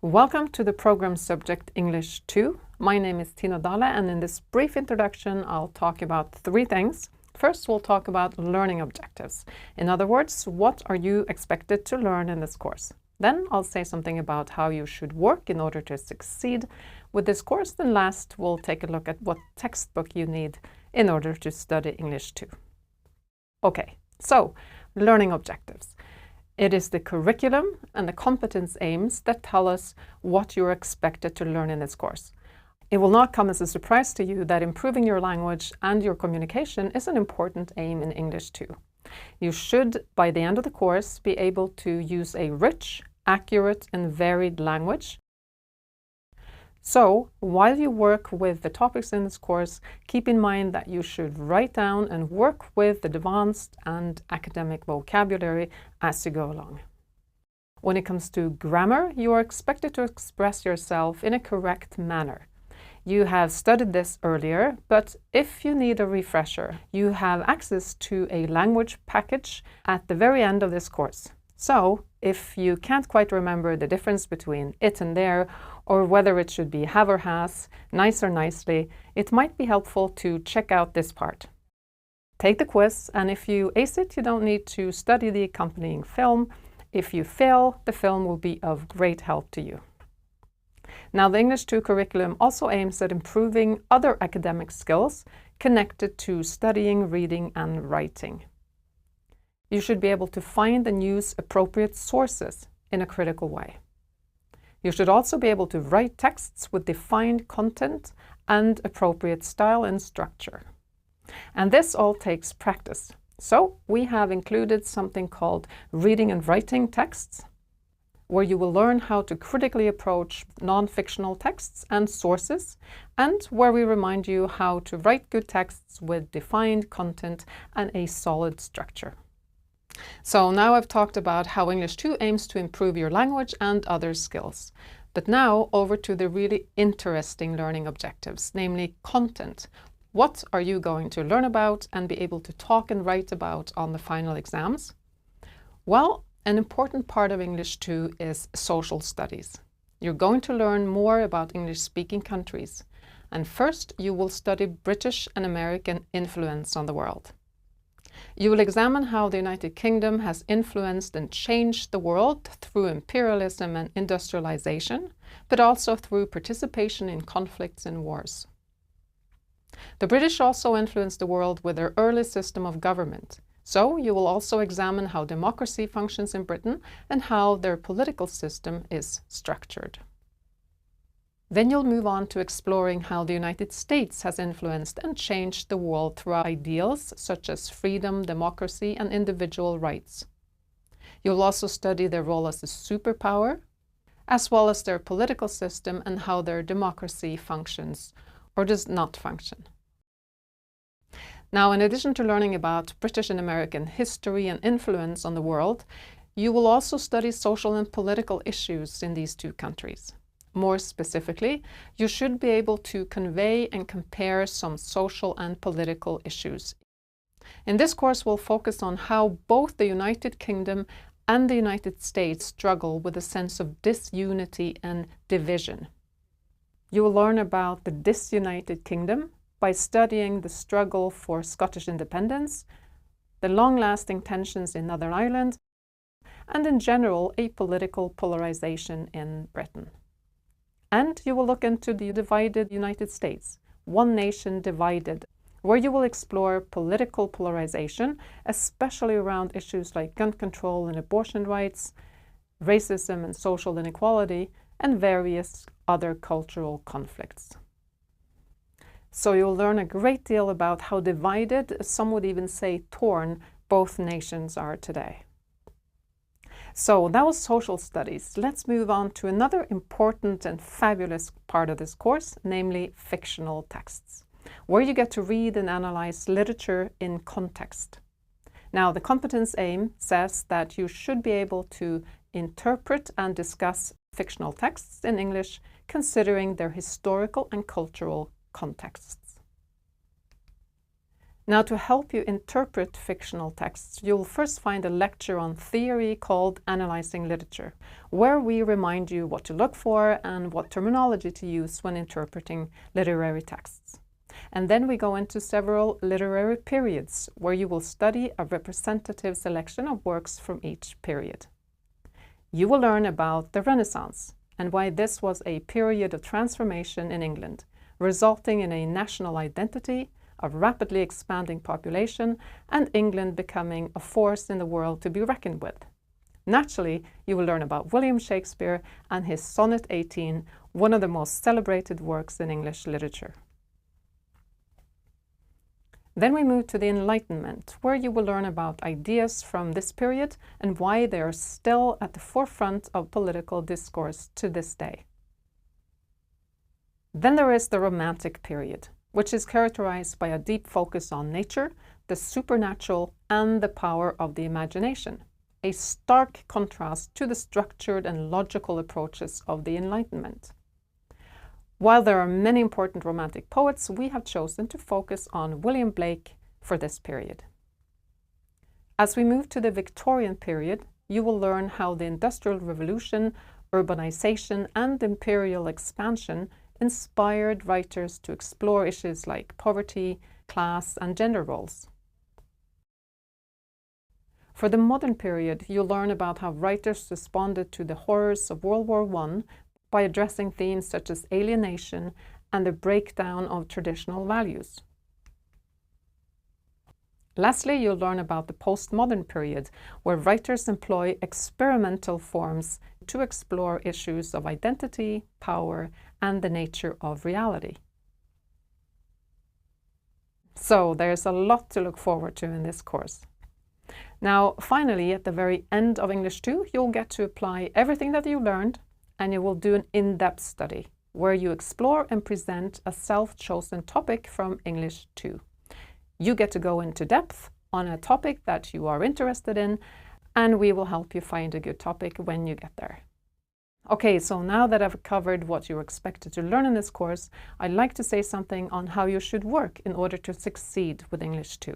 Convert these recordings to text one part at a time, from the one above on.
Welcome to the program subject English 2. My name is Tina Dale, and in this brief introduction I'll talk about three things. First, we'll talk about learning objectives. In other words, what are you expected to learn in this course? Then I'll say something about how you should work in order to succeed with this course. Then last, we'll take a look at what textbook you need in order to study English 2. Okay, so learning objectives. It is the curriculum and the competence aims that tell us what you're expected to learn in this course. It will not come as a surprise to you that improving your language and your communication is an important aim in English 2. You should, by the end of the course, be able to use a rich, accurate and varied language. So, while you work with the topics in this course, keep in mind that you should write down and work with the advanced and academic vocabulary as you go along. When it comes to grammar, you are expected to express yourself in a correct manner. You have studied this earlier, but if you need a refresher, you have access to a language package at the very end of this course. So, if you can't quite remember the difference between it and there, or whether it should be have or has, nice or nicely, it might be helpful to check out this part. Take the quiz, and if you ace it, you don't need to study the accompanying film. If you fail, the film will be of great help to you. Now, the English 2 curriculum also aims at improving other academic skills connected to studying, reading, and writing. You should be able to find and use appropriate sources in a critical way. You should also be able to write texts with defined content and appropriate style and structure. And this all takes practice. So we have included something called reading and writing texts, where you will learn how to critically approach non-fictional texts and sources, and where we remind you how to write good texts with defined content and a solid structure. So now I've talked about how English 2 aims to improve your language and other skills. But now over to the really interesting learning objectives, namely content. What are you going to learn about and be able to talk and write about on the final exams? Well, an important part of English 2 is social studies. You're going to learn more about English-speaking countries. And first, you will study British and American influence on the world. You will examine how the United Kingdom has influenced and changed the world through imperialism and industrialization, but also through participation in conflicts and wars. The British also influenced the world with their early system of government. So you will also examine how democracy functions in Britain and how their political system is structured. Then you'll move on to exploring how the United States has influenced and changed the world through ideals such as freedom, democracy, and individual rights. You'll also study their role as a superpower, as well as their political system and how their democracy functions or does not function. Now, in addition to learning about British and American history and influence on the world, you will also study social and political issues in these two countries. More specifically, you should be able to convey and compare some social and political issues. In this course, we'll focus on how both the United Kingdom and the United States struggle with a sense of disunity and division. You will learn about the disunited kingdom by studying the struggle for Scottish independence, the long-lasting tensions in Northern Ireland, and in general, a political polarization in Britain. And you will look into the divided United States, one nation divided, where you will explore political polarization, especially around issues like gun control and abortion rights, racism and social inequality, and various other cultural conflicts. So you'll learn a great deal about how divided, some would even say torn, both nations are today. So that was social studies. Let's move on to another important and fabulous part of this course, namely fictional texts, where you get to read and analyze literature in context. Now, the competence aim says that you should be able to interpret and discuss fictional texts in English, considering their historical and cultural contexts. Now, to help you interpret fictional texts, you'll first find a lecture on theory called Analyzing Literature, where we remind you what to look for and what terminology to use when interpreting literary texts. And then we go into several literary periods, where you will study a representative selection of works from each period. You will learn about the Renaissance and why this was a period of transformation in England, resulting in a national identity, a rapidly expanding population, and England becoming a force in the world to be reckoned with. Naturally, you will learn about William Shakespeare and his Sonnet 18, one of the most celebrated works in English literature. Then we move to the Enlightenment, where you will learn about ideas from this period and why they are still at the forefront of political discourse to this day. Then there is the Romantic period, which is characterized by a deep focus on nature, the supernatural, and the power of the imagination, a stark contrast to the structured and logical approaches of the Enlightenment. While there are many important Romantic poets, we have chosen to focus on William Blake for this period. As we move to the Victorian period, you will learn how the Industrial Revolution, urbanization, and imperial expansion inspired writers to explore issues like poverty, class, and gender roles. For the modern period, you'll learn about how writers responded to the horrors of World War I by addressing themes such as alienation and the breakdown of traditional values. Lastly, you'll learn about the postmodern period, where writers employ experimental forms to explore issues of identity, power, and the nature of reality. So there's a lot to look forward to in this course. Now, finally, at the very end of English 2, you'll get to apply everything that you learned, and you will do an in-depth study, where you explore and present a self-chosen topic from English 2. You get to go into depth on a topic that you are interested in, and we will help you find a good topic when you get there. Okay, so now that I've covered what you're expected to learn in this course, I'd like to say something on how you should work in order to succeed with English 2.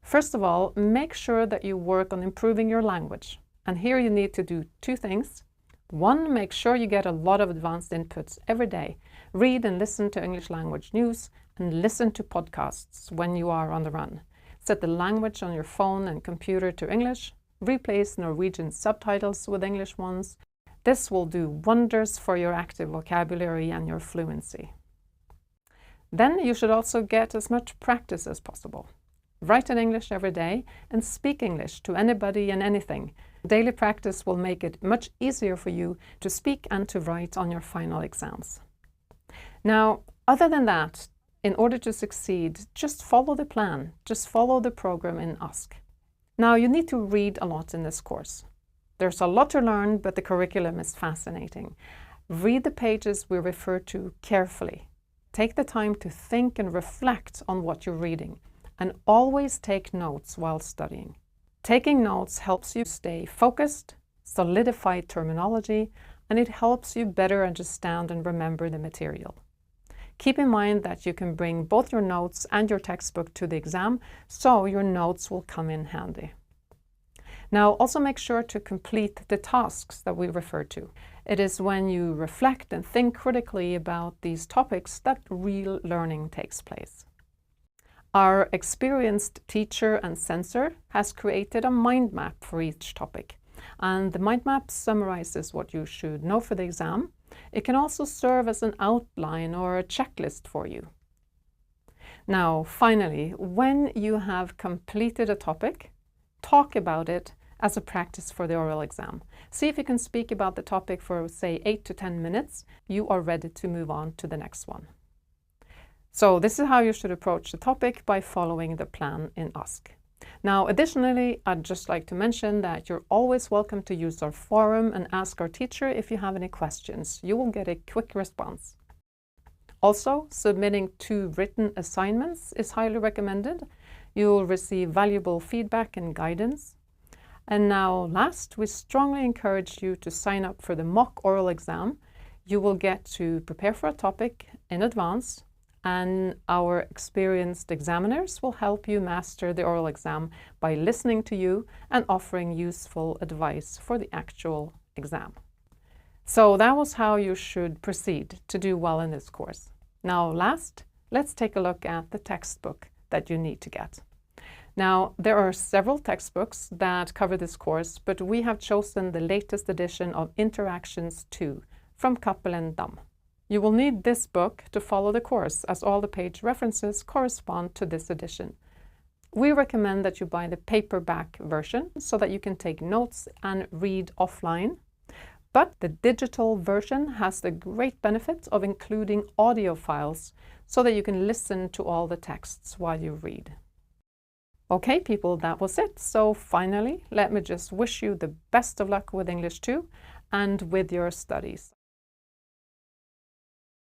First of all, make sure that you work on improving your language. And here you need to do two things. One, make sure you get a lot of advanced inputs every day. Read and listen to English language news and listen to podcasts when you are on the run. Set the language on your phone and computer to English. Replace Norwegian subtitles with English ones. This will do wonders for your active vocabulary and your fluency. Then you should also get as much practice as possible. Write in English every day and speak English to anybody and anything. Daily practice will make it much easier for you to speak and to write on your final exams. Now, other than that, in order to succeed, just follow the plan. Just follow the program in Ask. Now, you need to read a lot in this course. There's a lot to learn, but the curriculum is fascinating. Read the pages we refer to carefully. Take the time to think and reflect on what you're reading, and always take notes while studying. Taking notes helps you stay focused, solidify terminology, and it helps you better understand and remember the material. Keep in mind that you can bring both your notes and your textbook to the exam, so your notes will come in handy. Now, also make sure to complete the tasks that we refer to. It is when you reflect and think critically about these topics that real learning takes place. Our experienced teacher and censor has created a mind map for each topic, and the mind map summarizes what you should know for the exam. It can also serve as an outline or a checklist for you. Now, finally, when you have completed a topic, talk about it as a practice for the oral exam. See if you can speak about the topic for, say, 8 to 10 minutes. You are ready to move on to the next one. So this is how you should approach the topic by following the plan in Ask. Now, additionally, I'd just like to mention that you're always welcome to use our forum and ask our teacher if you have any questions. You will get a quick response. Also, submitting 2 written assignments is highly recommended. You will receive valuable feedback and guidance. And now, last, we strongly encourage you to sign up for the mock oral exam. You will get to prepare for a topic in advance, and our experienced examiners will help you master the oral exam by listening to you and offering useful advice for the actual exam. So that was how you should proceed to do well in this course. Now last, let's take a look at the textbook that you need to get. Now, there are several textbooks that cover this course, but we have chosen the latest edition of Interactions 2 from Cappelen Damm. You will need this book to follow the course, as all the page references correspond to this edition. We recommend that you buy the paperback version so that you can take notes and read offline. But the digital version has the great benefit of including audio files so that you can listen to all the texts while you read. Okay, people, that was it. So finally, let me just wish you the best of luck with English 2 and with your studies.